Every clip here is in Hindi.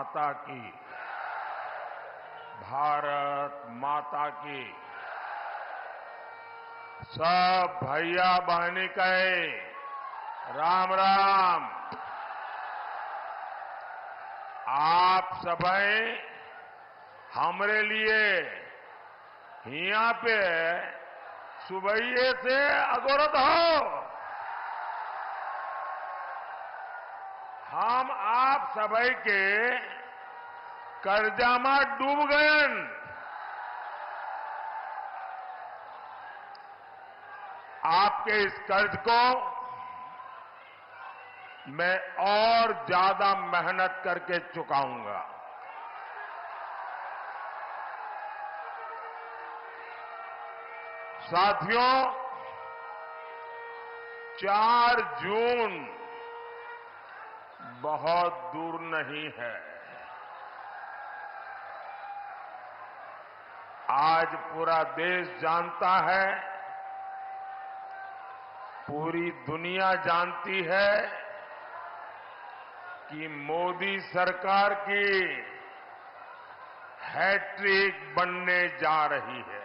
माता की, भारत माता की। सब भैया बहनी कहे राम राम। आप सभी हमरे लिए यहाँ पे सुबह से अगोरत हो। हम आप सभी के कर्जा में डूब गए। आपके इस कर्ज को मैं और ज्यादा मेहनत करके चुकाऊंगा। साथियों, 4 जून बहुत दूर नहीं है। आज पूरा देश जानता है, पूरी दुनिया जानती है कि मोदी सरकार की हैट्रिक बनने जा रही है।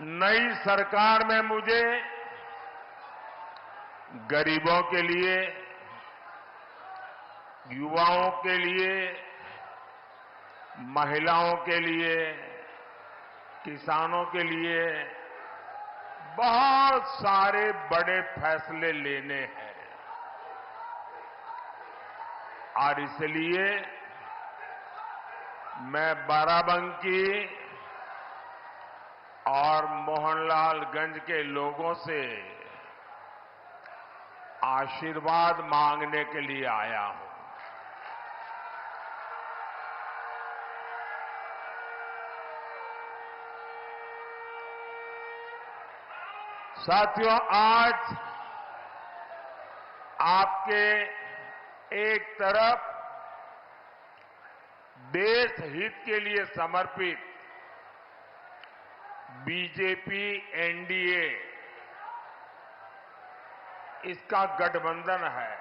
नई सरकार में मुझे गरीबों के लिए, युवाओं के लिए, महिलाओं के लिए, किसानों के लिए बहुत सारे बड़े फैसले लेने हैं। और इसलिए मैं बाराबंकी और मोहनलालगंज के लोगों से आशीर्वाद मांगने के लिए आया हूं। साथियों, आज आपके एक तरफ देश हित के लिए समर्पित बीजेपी एनडीए इसका गठबंधन है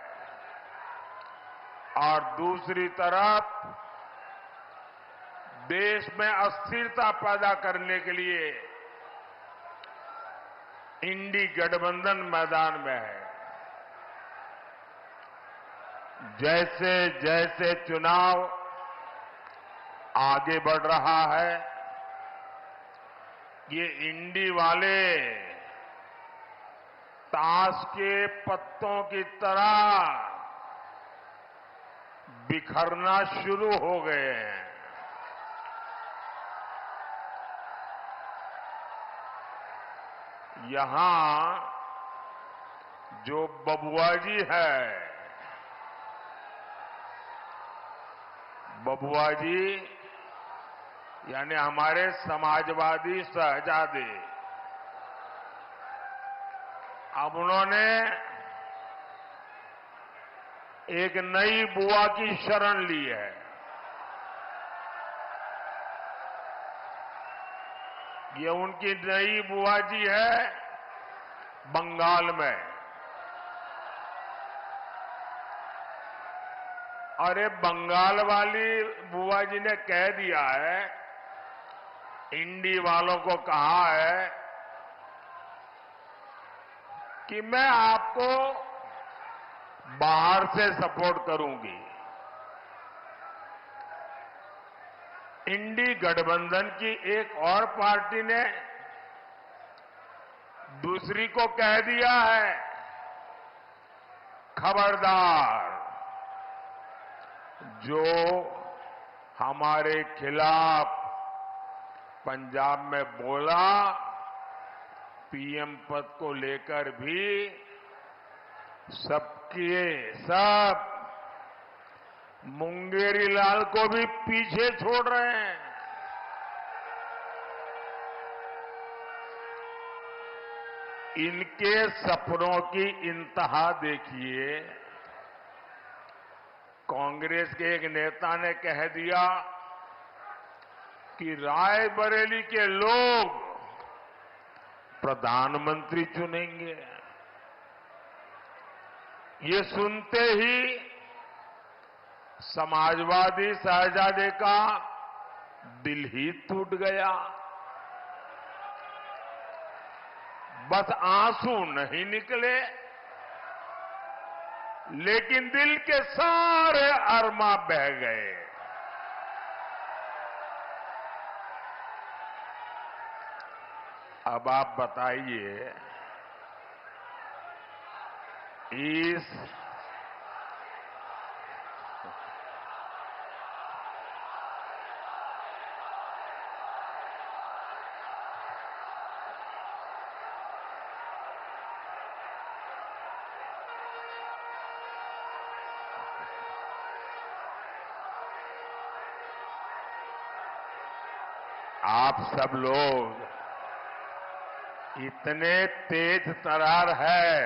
और दूसरी तरफ देश में अस्थिरता पैदा करने के लिए इंडी गठबंधन मैदान में है। जैसे जैसे चुनाव आगे बढ़ रहा है, ये इंडी वाले ताश के पत्तों की तरह बिखरना शुरू हो गए हैं। यहां जो बबुआजी है, बबुआजी यानी हमारे समाजवादी शहजादे, अब उन्होंने एक नई बुआ की शरण ली है। ये उनकी नई बुआ जी है बंगाल में। और ये बंगाल वाली बुआ जी ने कह दिया है, इंडी वालों को कहा है कि मैं आपको बाहर से सपोर्ट करूंगी। इंडी गठबंधन की एक और पार्टी ने दूसरी को कह दिया है, खबरदार, जो हमारे खिलाफ पंजाब में बोला, पीएम पद को लेकर भी सबके सब मुंगेरी लाल को भी पीछे छोड़ रहे हैं। इनके सपनों की इंतहा देखिए। कांग्रेस के एक नेता ने कह दिया कि रायबरेली के लोग प्रधानमंत्री चुनेंगे। ये सुनते ही समाजवादी शहजादे का दिल ही टूट गया। बस आंसू नहीं निकले, लेकिन दिल के सारे अरमा बह गए। अब आप बताइए, इस आप सब लोग इतने तेज तरार है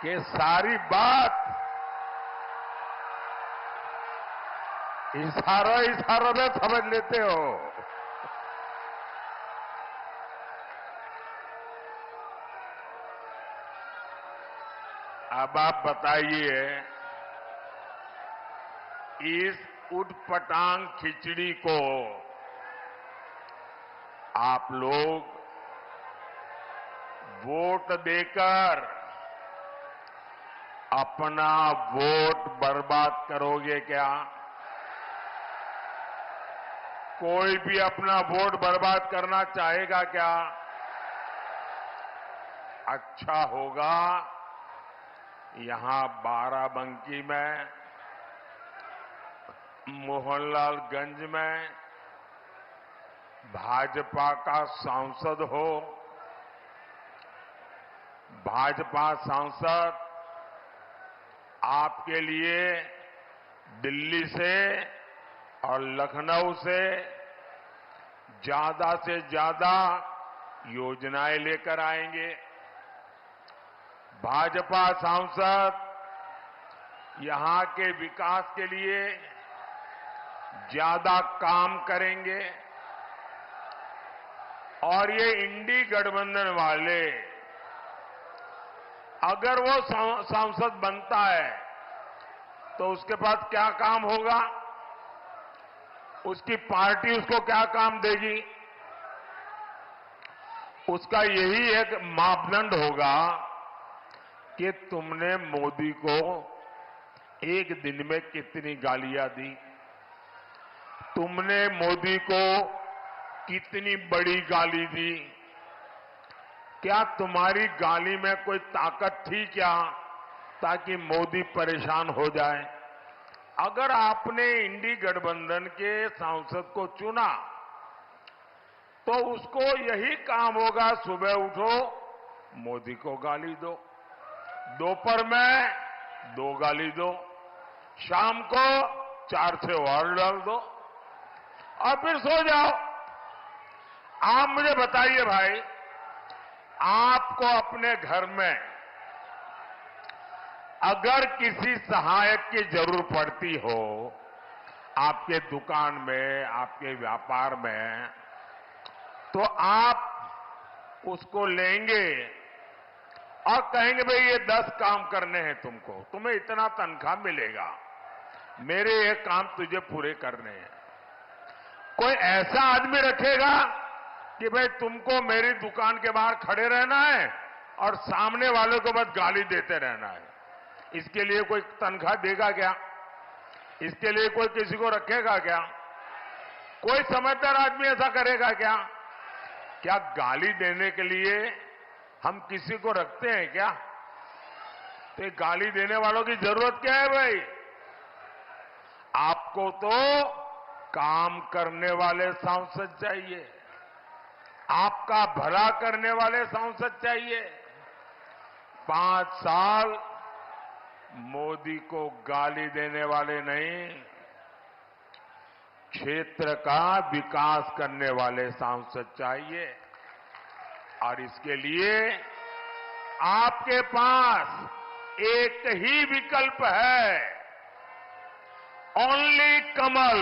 कि सारी बात इशारों में समझ लेते हो। अब आप बताइए, इस उटपटांग खिचड़ी को आप लोग वोट देकर अपना वोट बर्बाद करोगे क्या? कोई भी अपना वोट बर्बाद करना चाहेगा क्या? अच्छा होगा यहां बाराबंकी में, मोहनलालगंज में भाजपा का सांसद हो। भाजपा सांसद आपके लिए दिल्ली से और लखनऊ से ज्यादा योजनाएं लेकर आएंगे। भाजपा सांसद यहां के विकास के लिए ज्यादा काम करेंगे और ये इंडी गठबंधन वाले, अगर वो सांसद बनता है तो उसके पास क्या काम होगा? उसकी पार्टी उसको क्या काम देगी? उसका यही एक मापदंड होगा कि तुमने मोदी को एक दिन में कितनी गालियां दी, तुमने मोदी को कितनी बड़ी गाली दी, क्या तुम्हारी गाली में कोई ताकत थी क्या ताकि मोदी परेशान हो जाए? अगर आपने इंडी गठबंधन के सांसद को चुना तो उसको यही काम होगा, सुबह उठो मोदी को गाली दो, दोपहर में 2 गाली दो, शाम को 4 से और डाल दो और फिर सो जाओ। आप मुझे बताइए भाई, आपको अपने घर में अगर किसी सहायक की जरूरत पड़ती हो, आपके दुकान में, आपके व्यापार में, तो आप उसको लेंगे और कहेंगे भाई ये 10 काम करने हैं तुमको, तुम्हें इतना तनख्वाह मिलेगा, मेरे ये काम तुझे पूरे करने हैं। कोई ऐसा आदमी रखेगा कि भाई तुमको मेरी दुकान के बाहर खड़े रहना है और सामने वालों को बस गाली देते रहना है? इसके लिए कोई तनख्वाह देगा क्या? इसके लिए कोई किसी को रखेगा क्या? कोई समझदार आदमी ऐसा करेगा क्या? क्या गाली देने के लिए हम किसी को रखते हैं क्या? तो ये गाली देने वालों की जरूरत क्या है भाई? आपको तो काम करने वाले सांसद चाहिए, आपका भला करने वाले सांसद चाहिए। 5 साल मोदी को गाली देने वाले नहीं, क्षेत्र का विकास करने वाले सांसद चाहिए। और इसके लिए आपके पास एक ही विकल्प है, ओनली कमल।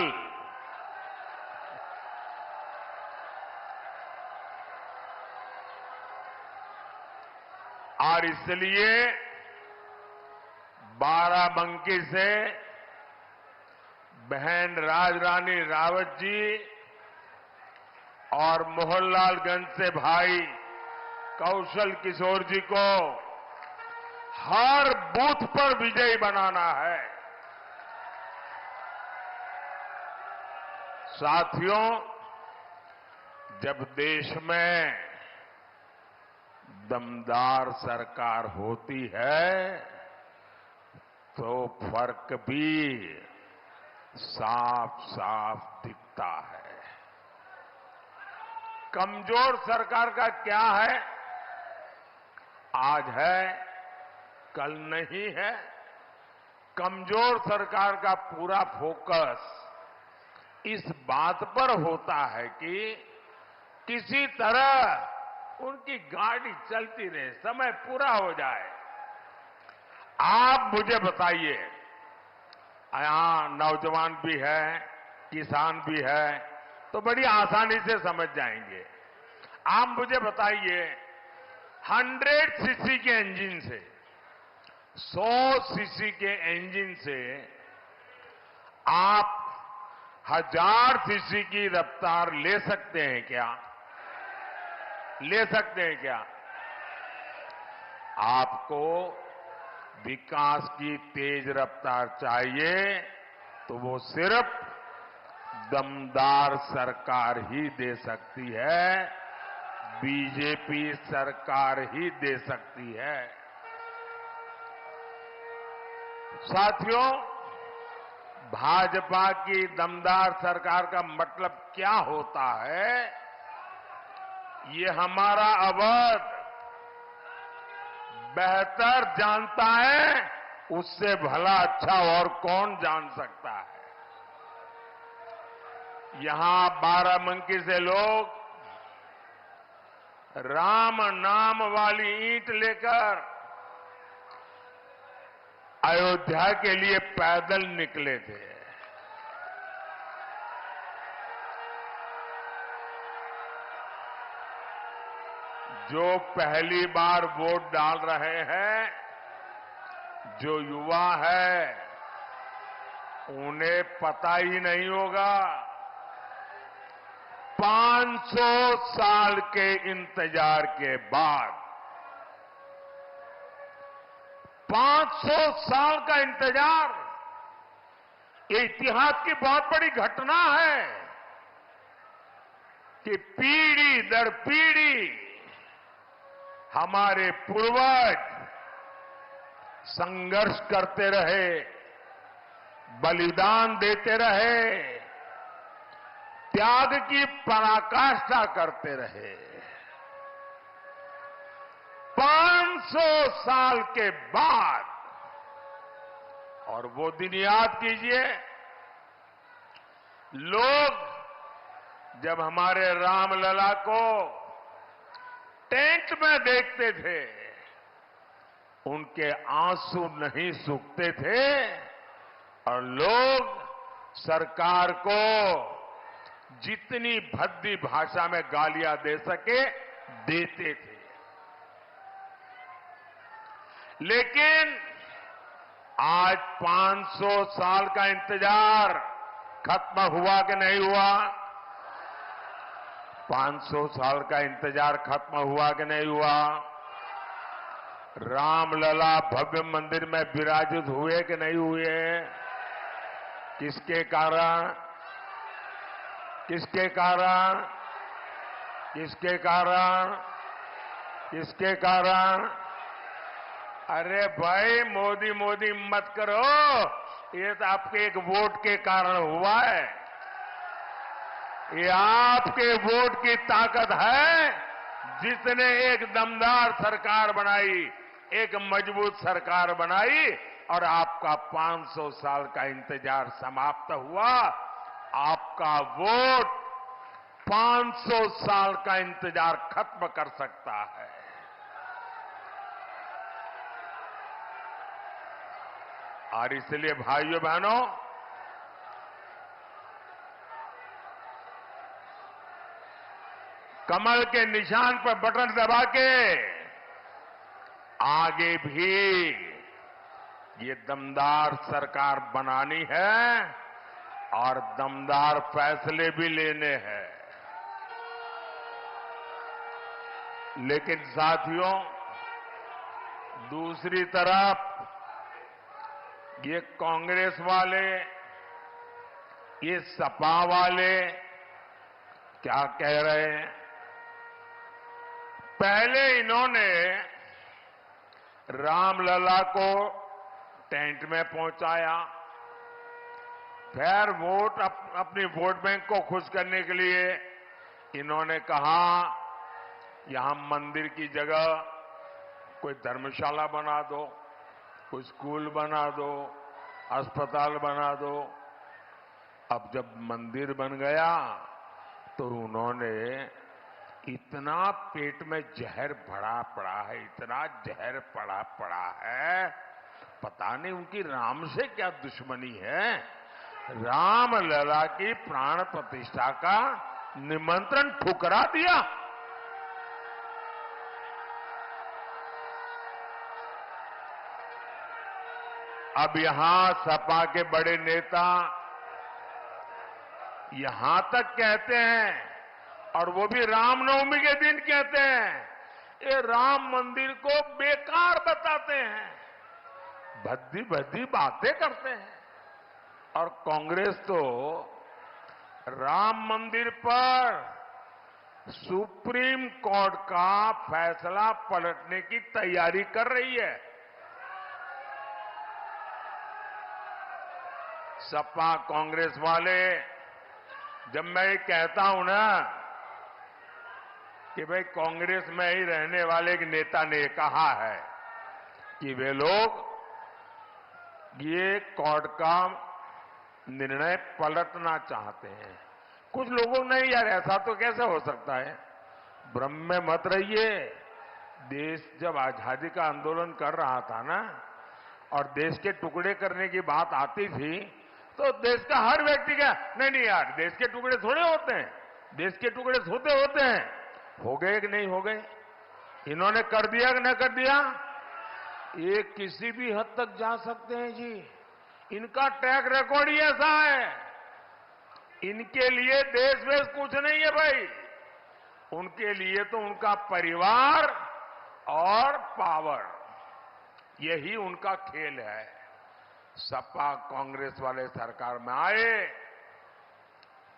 और इसलिए बाराबंकी से बहन राजरानी रावत जी और मोहनलालगंज से भाई कौशल किशोर जी को हर बूथ पर विजयी बनाना है। साथियों, जब देश में दमदार सरकार होती है तो फर्क भी साफ साफ दिखता है। कमजोर सरकार का क्या है? आज है, कल नहीं है। कमजोर सरकार का पूरा फोकस इस बात पर होता है कि किसी तरह उनकी गाड़ी चलती रहे, समय पूरा हो जाए। आप मुझे बताइए, यहां नौजवान भी है, किसान भी है, तो बड़ी आसानी से समझ जाएंगे। आप मुझे बताइए, 100 सीसी के इंजन से 100 सीसी के इंजन से आप 1000 सीसी की रफ्तार ले सकते हैं क्या? ले सकते हैं क्या? आपको विकास की तेज रफ्तार चाहिए तो वो सिर्फ दमदार सरकार ही दे सकती है, बीजेपी सरकार ही दे सकती है। साथियों, भाजपा की दमदार सरकार का मतलब क्या होता है, ये हमारा अवध बेहतर जानता है, उससे भला अच्छा और कौन जान सकता है। यहां बाराबंकी से लोग राम नाम वाली ईंट लेकर अयोध्या के लिए पैदल निकले थे। जो पहली बार वोट डाल रहे हैं, जो युवा है, उन्हें पता ही नहीं होगा 500 साल के इंतजार के बाद, 500 साल का इंतजार, ये इतिहास की बहुत बड़ी घटना है कि पीढ़ी दर पीढ़ी हमारे पूर्वज संघर्ष करते रहे, बलिदान देते रहे, त्याग की पराकाष्ठा करते रहे। 500 साल के बाद, और वो दिन याद कीजिए, लोग जब हमारे रामलला को टेंट में देखते थे, उनके आंसू नहीं सूखते थे और लोग सरकार को जितनी भद्दी भाषा में गालियां दे सके देते थे। लेकिन आज 500 साल का इंतजार खत्म हुआ कि नहीं हुआ? 500 साल का इंतजार खत्म हुआ कि नहीं हुआ? रामलला भव्य मंदिर में विराजित हुए कि नहीं हुए? किसके कारण? किसके कारण? किसके कारण? किसके कारण? अरे भाई, मोदी मोदी मत करो, ये तो आपके एक वोट के कारण हुआ है। ये आपके वोट की ताकत है, जिसने एक दमदार सरकार बनाई, एक मजबूत सरकार बनाई और आपका 500 साल का इंतजार समाप्त हुआ। आपका वोट 500 साल का इंतजार खत्म कर सकता है। और इसलिए भाइयों बहनों, कमल के निशान पर बटन दबा के आगे भी ये दमदार सरकार बनानी है और दमदार फैसले भी लेने हैं। लेकिन साथियों, दूसरी तरफ ये कांग्रेस वाले, ये सपा वाले क्या कह रहे हैं? पहले इन्होंने रामलला को टेंट में पहुंचाया, फिर अपनी वोट बैंक को खुश करने के लिए इन्होंने कहा यहां मंदिर की जगह कोई धर्मशाला बना दो, कोई स्कूल बना दो, अस्पताल बना दो। अब जब मंदिर बन गया तो उन्होंने इतना पेट में जहर भरा पड़ा है, इतना जहर पड़ा है, पता नहीं उनकी राम से क्या दुश्मनी है। रामलला की प्राण प्रतिष्ठा का निमंत्रण ठुकरा दिया। अब यहां सपा के बड़े नेता यहां तक कहते हैं, और वो भी रामनवमी के दिन कहते हैं, ये राम मंदिर को बेकार बताते हैं, भद्दी भद्दी बातें करते हैं। और कांग्रेस तो राम मंदिर पर सुप्रीम कोर्ट का फैसला पलटने की तैयारी कर रही है। सपा कांग्रेस वाले, जब मैं ये कहता हूं ना कि भाई कांग्रेस में ही रहने वाले एक नेता ने कहा है कि वे लोग ये कोर्ट का निर्णय पलटना चाहते हैं। कुछ लोगों ने, यार ऐसा तो कैसे हो सकता है, भ्रम में मत रहिए। देश जब आजादी का आंदोलन कर रहा था ना, और देश के टुकड़े करने की बात आती थी, तो देश का हर व्यक्ति का नहीं यार, देश के टुकड़े थोड़े होते हैं, देश के टुकड़े होते हैं। हो गए कि नहीं हो गए? इन्होंने कर दिया कि नहीं कर दिया? ये किसी भी हद तक जा सकते हैं जी। इनका ट्रैक रिकॉर्ड ही ऐसा है। इनके लिए देश वेश कुछ नहीं है भाई, उनके लिए तो उनका परिवार और पावर, यही उनका खेल है। सपा कांग्रेस वाले सरकार में आए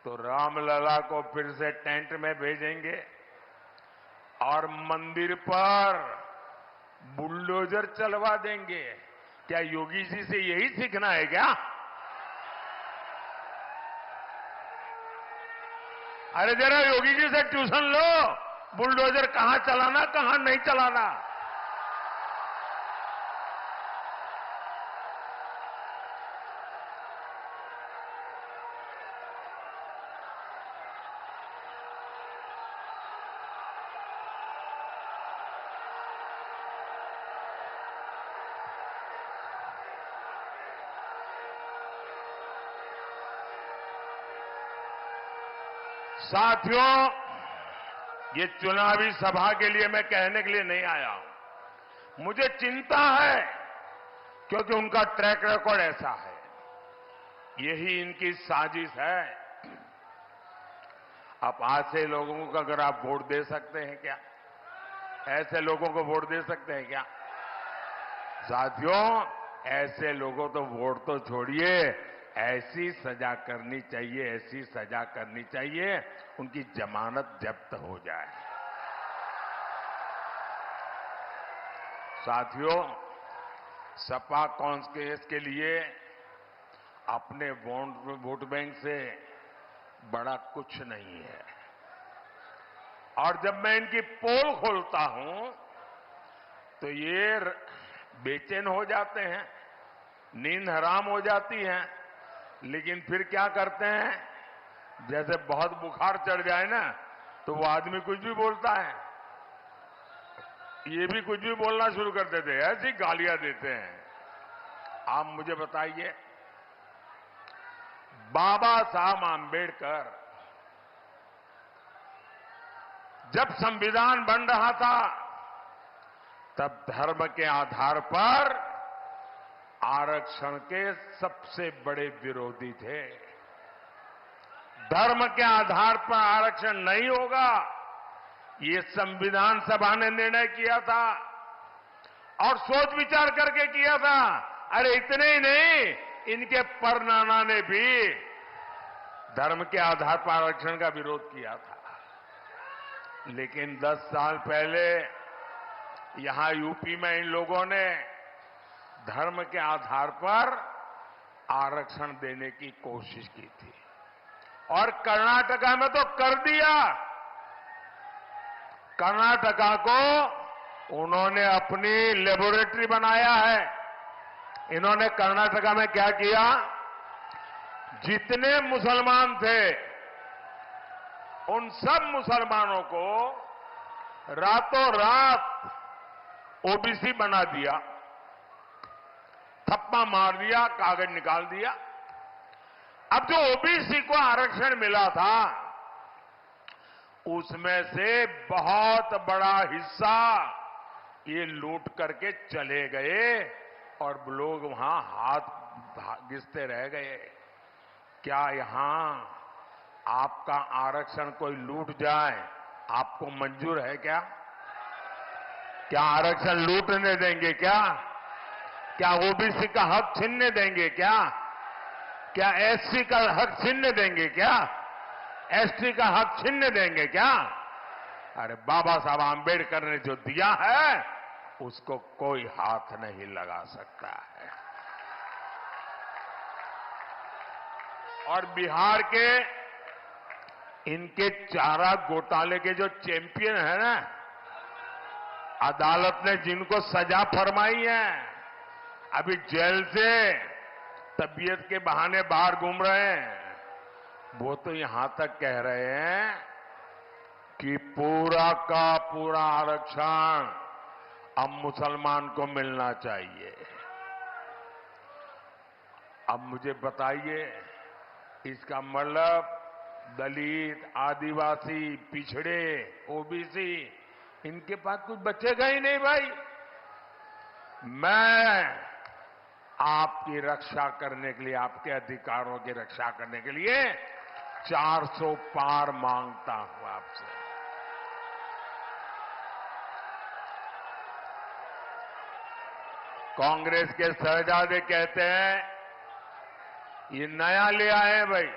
तो रामलला को फिर से टेंट में भेजेंगे और मंदिर पर बुलडोजर चलवा देंगे। क्या योगी जी से यही सीखना है क्या? अरे जरा योगी जी से ट्यूशन लो, बुलडोजर कहां चलाना कहां नहीं चलाना। साथियों, ये चुनावी सभा के लिए मैं कहने के लिए नहीं आया हूं। मुझे चिंता है क्योंकि उनका ट्रैक रिकॉर्ड ऐसा है, यही इनकी साजिश है। आप ऐसे लोगों को अगर आप वोट दे सकते हैं क्या? ऐसे लोगों को वोट दे सकते हैं क्या? साथियों, ऐसे लोगों तो वोट तो छोड़िए, ऐसी सजा करनी चाहिए, ऐसी सजा करनी चाहिए उनकी जमानत जब्त हो जाए। साथियों, सपा कांग्रेस के लिए अपने वोट बैंक से बड़ा कुछ नहीं है। और जब मैं इनकी पोल खोलता हूं तो ये बेचैन हो जाते हैं, नींद हराम हो जाती है। लेकिन फिर क्या करते हैं, जैसे बहुत बुखार चढ़ जाए ना तो वो आदमी कुछ भी बोलता है, ये भी कुछ भी बोलना शुरू कर देते हैं, ऐसी गालियां देते हैं। आप मुझे बताइए, बाबा साहब आंबेडकर जब संविधान बन रहा था तब धर्म के आधार पर आरक्षण के सबसे बड़े विरोधी थे। धर्म के आधार पर आरक्षण नहीं होगा, ये संविधान सभा ने निर्णय किया था और सोच विचार करके किया था। अरे इतने ही नहीं, इनके परनाना ने भी धर्म के आधार पर आरक्षण का विरोध किया था। लेकिन 10 साल पहले यहां यूपी में इन लोगों ने धर्म के आधार पर आरक्षण देने की कोशिश की थी और कर्नाटका में तो कर दिया। कर्नाटका को उन्होंने अपनी लेबोरेटरी बनाया है। इन्होंने कर्नाटका में क्या किया, जितने मुसलमान थे उन सब मुसलमानों को रातों रात ओबीसी बना दिया, थप्पा मार दिया, कागज निकाल दिया। अब जो ओबीसी को आरक्षण मिला था उसमें से बहुत बड़ा हिस्सा ये लूट करके चले गए और लोग वहां हाथ घिसते रह गए। क्या यहां आपका आरक्षण कोई लूट जाए आपको मंजूर है क्या? क्या आरक्षण लूटने देंगे क्या? क्या ओबीसी का हक छीनने देंगे क्या? क्या एससी का हक छीनने देंगे क्या? एसटी का हक छीनने देंगे क्या? अरे बाबा साहब आंबेडकर ने जो दिया है उसको कोई हाथ नहीं लगा सकता है। और बिहार के इनके चारा घोटाले के जो चैंपियन है ना, अदालत ने जिनको सजा फरमाई है, अभी जेल से तबीयत के बहाने बाहर घूम रहे हैं, वो तो यहां तक कह रहे हैं कि पूरा का पूरा आरक्षण अब मुसलमान को मिलना चाहिए। अब मुझे बताइए, इसका मतलब दलित, आदिवासी, पिछड़े, ओबीसी, इनके पास कुछ बचेगा ही नहीं भाई। मैं आपकी रक्षा करने के लिए, आपके अधिकारों की रक्षा करने के लिए 400 पार मांगता हूं आपसे। कांग्रेस के शहजादे कहते हैं ये नया ले आए भाई।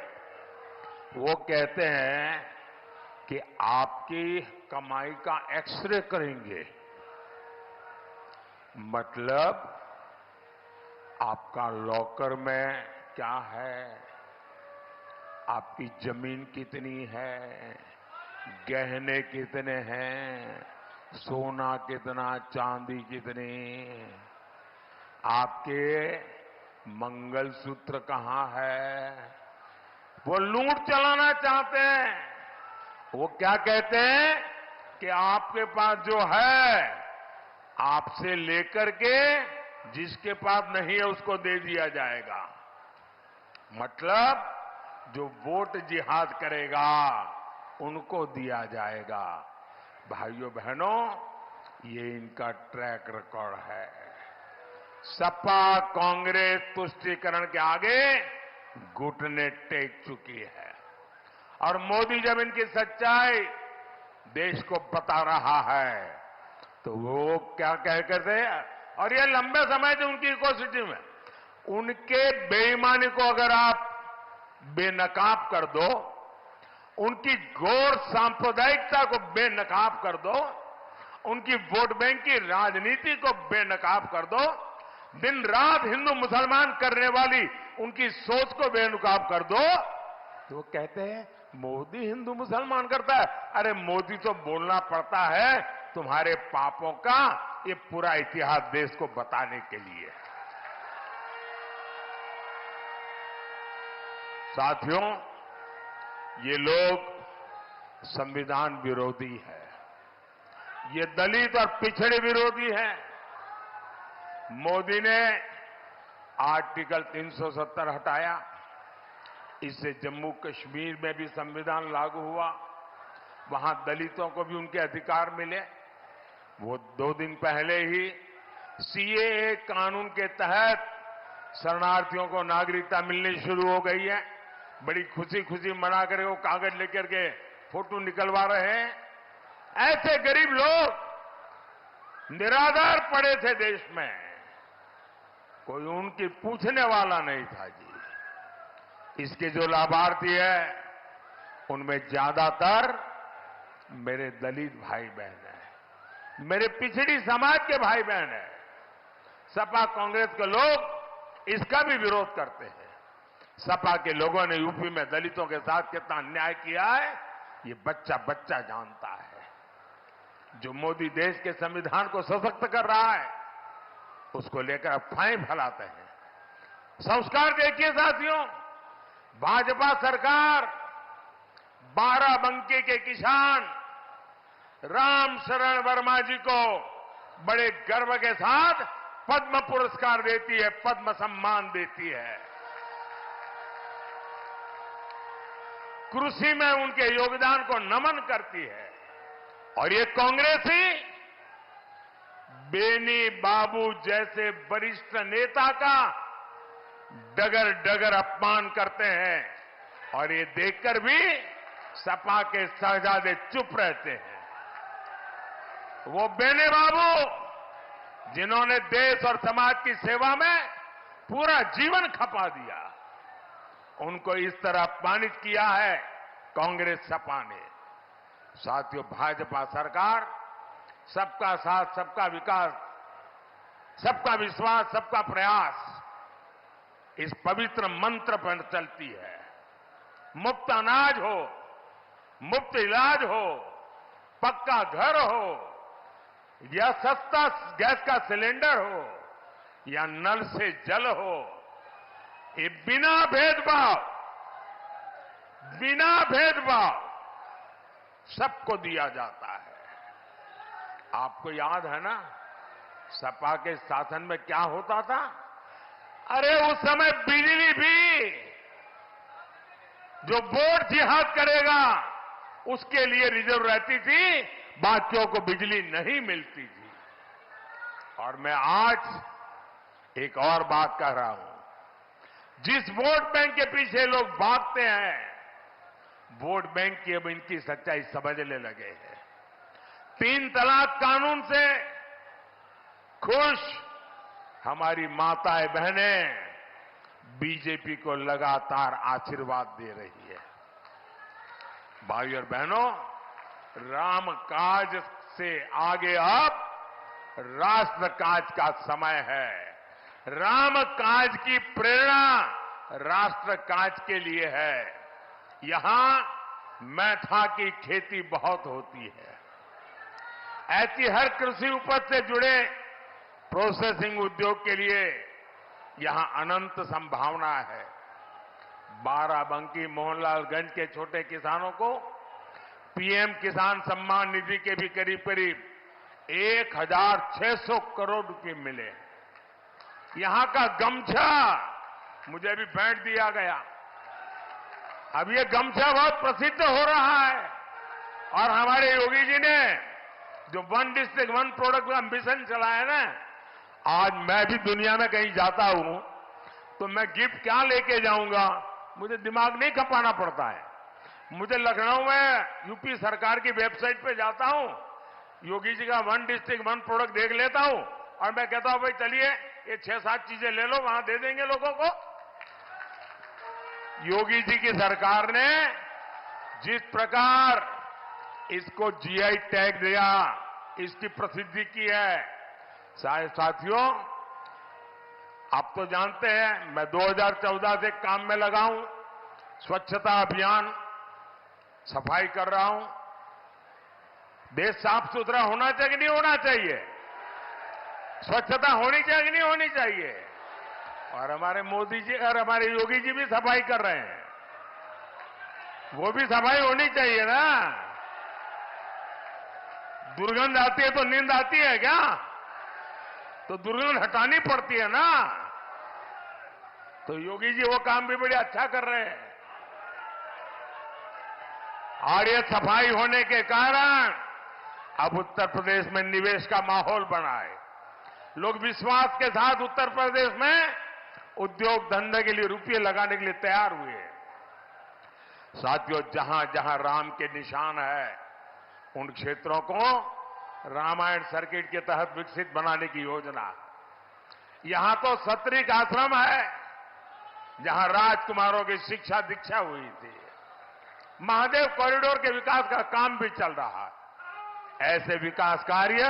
वो कहते हैं कि आपकी कमाई का एक्सरे करेंगे, मतलब आपका लॉकर में क्या है, आपकी जमीन कितनी है, गहने कितने हैं, सोना कितना, चांदी कितनी, आपके मंगलसूत्र कहां है। वो लूट चलाना चाहते हैं। वो क्या कहते हैं कि आपके पास जो है आपसे लेकर के जिसके पास नहीं है उसको दे दिया जाएगा। मतलब जो वोट जिहाद करेगा उनको दिया जाएगा। भाइयों बहनों, ये इनका ट्रैक रिकॉर्ड है। सपा कांग्रेस तुष्टीकरण के आगे घुटने टेक चुकी है और मोदी जब इनकी सच्चाई देश को बता रहा है तो वो क्या कह करते हैं, और ये लंबे समय से उनकी इकोसिस्टम में, उनके बेईमानी को अगर आप बेनकाब कर दो, उनकी घोर सांप्रदायिकता को बेनकाब कर दो, उनकी वोट बैंक की राजनीति को बेनकाब कर दो, दिन रात हिंदू मुसलमान करने वाली उनकी सोच को बेनकाब कर दो, तो वो कहते हैं मोदी हिंदू मुसलमान करता है। अरे मोदी तो बोलना पड़ता है तुम्हारे पापों का ये पूरा इतिहास देश को बताने के लिए। साथियों, ये लोग संविधान विरोधी है, ये दलित और पिछड़े विरोधी है। मोदी ने आर्टिकल 370 हटाया, इससे जम्मू कश्मीर में भी संविधान लागू हुआ, वहां दलितों को भी उनके अधिकार मिले। वो 2 दिन पहले ही सीएए कानून के तहत शरणार्थियों को नागरिकता मिलनी शुरू हो गई है। बड़ी खुशी खुशी मना कर वो कागज लेकर के फोटो निकलवा रहे हैं। ऐसे गरीब लोग निराधार पड़े थे देश में, कोई उनकी पूछने वाला नहीं था जी। इसके जो लाभार्थी है उनमें ज्यादातर मेरे दलित भाई बहन हैं, मेरे पिछड़ी समाज के भाई बहन हैं। सपा कांग्रेस के लोग इसका भी विरोध करते हैं। सपा के लोगों ने यूपी में दलितों के साथ कितना अन्याय किया है ये बच्चा बच्चा जानता है। जो मोदी देश के संविधान को सशक्त कर रहा है उसको लेकर अफवाहें फैलाते हैं। संस्कार देखिए साथियों, भाजपा सरकार बाराबंकी के किसान राम शरण वर्मा जी को बड़े गर्व के साथ पद्म पुरस्कार देती है, पद्म सम्मान देती है। कृषि में उनके योगदान को नमन करती है। और ये कांग्रेस ही बेनी बाबू जैसे वरिष्ठ नेता का डगर डगर अपमान करते हैं और ये देखकर भी सपा के शहजादे चुप रहते हैं। वो बेनी बाबू जिन्होंने देश और समाज की सेवा में पूरा जीवन खपा दिया, उनको इस तरह अपमानित किया है कांग्रेस सपा ने। साथियों, भाजपा सरकार सबका साथ, सबका विकास, सबका विश्वास, सबका प्रयास इस पवित्र मंत्र पर चलती है। मुफ्त अनाज हो, मुफ्त इलाज हो, पक्का घर हो या सस्ता गैस का सिलेंडर हो या नल से जल हो, ये बिना भेदभाव सबको दिया जाता है। आपको याद है ना सपा के शासन में क्या होता था? अरे उस समय बिजली भी जो वोट जिहाद करेगा उसके लिए रिजर्व रहती थी, बाकियों को बिजली नहीं मिलती थी। और मैं आज एक और बात कह रहा हूं, जिस वोट बैंक के पीछे लोग भागते हैं, वोट बैंक की अब इनकी सच्चाई समझने लगे हैं। 3 तलाक कानून से खुश हमारी माताएं बहनें बीजेपी को लगातार आशीर्वाद दे रही है। भाई और बहनों, राम काज से आगे अब राष्ट्र काज का समय है। राम काज की प्रेरणा राष्ट्र काज के लिए है। यहां मैठा की खेती बहुत होती है। ऐसी हर कृषि उपज से जुड़े प्रोसेसिंग उद्योग के लिए यहां अनंत संभावना है। बाराबंकी मोहनलालगंज के छोटे किसानों को पीएम किसान सम्मान निधि के भी करीब करीब 1600 करोड़ रुपए मिले। यहां का गमछा मुझे भी भेंट दिया गया। अब ये गमछा बहुत प्रसिद्ध हो रहा है और हमारे योगी जी ने जो 1 डिस्ट्रिक्ट 1 प्रोडक्ट का मिशन चलाया है ना, आज मैं भी दुनिया में कहीं जाता हूं तो मैं गिफ्ट क्या लेके जाऊंगा, मुझे दिमाग नहीं खपाना पड़ता है। मुझे लखनऊ में यूपी सरकार की वेबसाइट पे जाता हूं, योगी जी का 1 डिस्ट्रिक्ट 1 प्रोडक्ट देख लेता हूं और मैं कहता हूं भाई चलिए ये 6-7 चीजें ले लो, वहां दे देंगे लोगों को। योगी जी की सरकार ने जिस प्रकार इसको जीआई टैग दिया, इसकी प्रसिद्धि की है। साथियों, आप तो जानते हैं मैं 2014 से काम में लगा हूं, स्वच्छता अभियान, सफाई कर रहा हूं। देश साफ सुथरा होना चाहिए कि नहीं होना चाहिए? स्वच्छता होनी चाहिए कि नहीं होनी चाहिए? और हमारे मोदी जी और हमारे योगी जी भी सफाई कर रहे हैं, वो भी सफाई होनी चाहिए ना। दुर्गंध आती है तो नींद आती है क्या? तो दुर्गंध हटानी पड़ती है ना। तो योगी जी वो काम भी बड़े अच्छा कर रहे हैं। और ये सफाई होने के कारण अब उत्तर प्रदेश में निवेश का माहौल बना है। लोग विश्वास के साथ उत्तर प्रदेश में उद्योग धंधे के लिए रुपये लगाने के लिए तैयार हुए। साथियों, जहां जहां राम के निशान है उन क्षेत्रों को रामायण सर्किट के तहत विकसित बनाने की योजना है। यहां तो सत्रिक आश्रम है जहां राजकुमारों की शिक्षा दीक्षा हुई थी। महादेव कॉरिडोर के विकास का काम भी चल रहा है। ऐसे विकास कार्य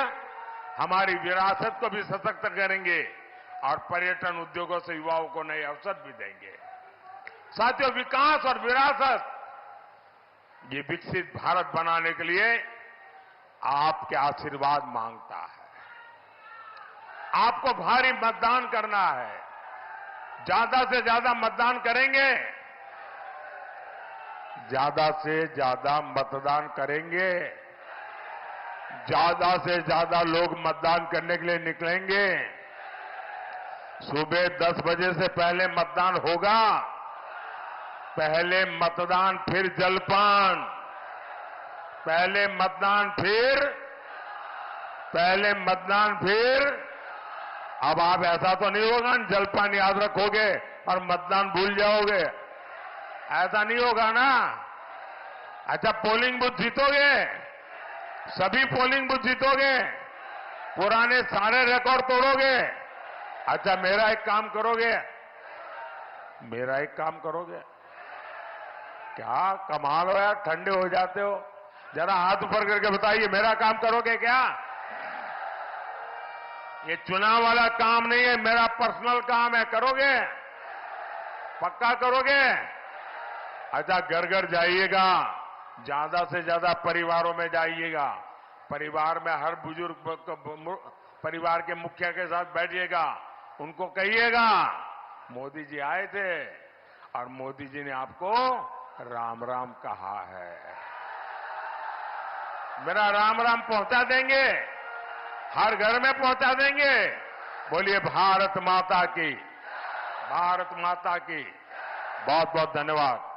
हमारी विरासत को भी सशक्त करेंगे और पर्यटन उद्योगों से युवाओं को नए अवसर भी देंगे। साथियों, विकास और विरासत ये विकसित भारत बनाने के लिए आपके आशीर्वाद मांगता है। आपको भारी मतदान करना है। ज्यादा से ज्यादा मतदान करेंगे, ज्यादा से ज्यादा मतदान करेंगे, ज्यादा से ज्यादा लोग मतदान करने के लिए निकलेंगे। सुबह 10 बजे से पहले मतदान होगा। पहले मतदान फिर जलपान, पहले मतदान फिर अब आप ऐसा तो नहीं होगा ना जलपान याद रखोगे और मतदान भूल जाओगे, ऐसा नहीं होगा ना। अच्छा, पोलिंग बूथ जीतोगे, सभी पोलिंग बूथ जीतोगे, पुराने सारे रिकॉर्ड तोड़ोगे। अच्छा, मेरा एक काम करोगे, क्या कमाल हो यार, ठंडे हो जाते हो। जरा हाथ ऊपर करके बताइए, मेरा काम करोगे क्या? ये चुनाव वाला काम नहीं है, मेरा पर्सनल काम है। करोगे? पक्का करोगे? अच्छा, घर घर जाइएगा, ज्यादा से ज्यादा परिवारों में जाइएगा। परिवार में हर बुजुर्ग परिवार के मुखिया के साथ बैठिएगा, उनको कहिएगा मोदी जी आए थे और मोदी जी ने आपको राम राम कहा है। मेरा राम राम पहुंचा देंगे, हर घर में पहुंचा देंगे। बोलिए भारत माता की, भारत माता की। बहुत बहुत धन्यवाद।